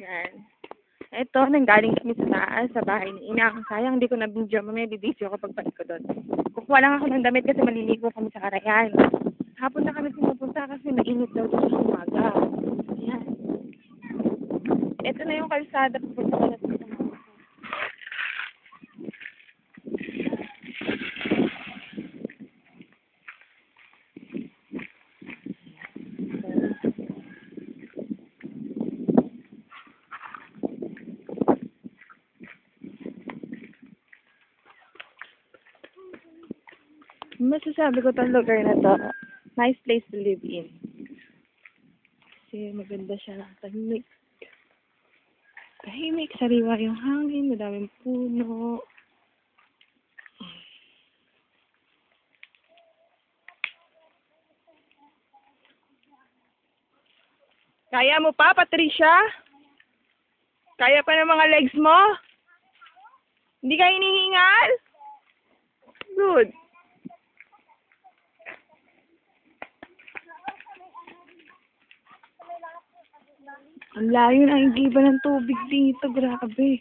Yan. Ito, nanggaling kami sa taas, sa bahay ni Inang. Sayang, hindi ko na-video. Mamaya bibideo ko pagbalik ko doon. Kukuha lang ako ng damit kasi maliligo kami sa Karayan. Hapon na kami pumupunta kasi mainit daw doon sa umaga. Yan. Ito na yung kalsada. Pupunta ko na dito. Masasabi ko itong lugar na to, nice place to live in. Kasi maganda siya, tahimik. Tahimik, sariwa yung hangin, madaming puno. Kaya mo pa, Patricia? Kaya pa ng mga legs mo? Hindi ka hinihingal? Good. Ang layo na ang iba ng tubig dito, grabe.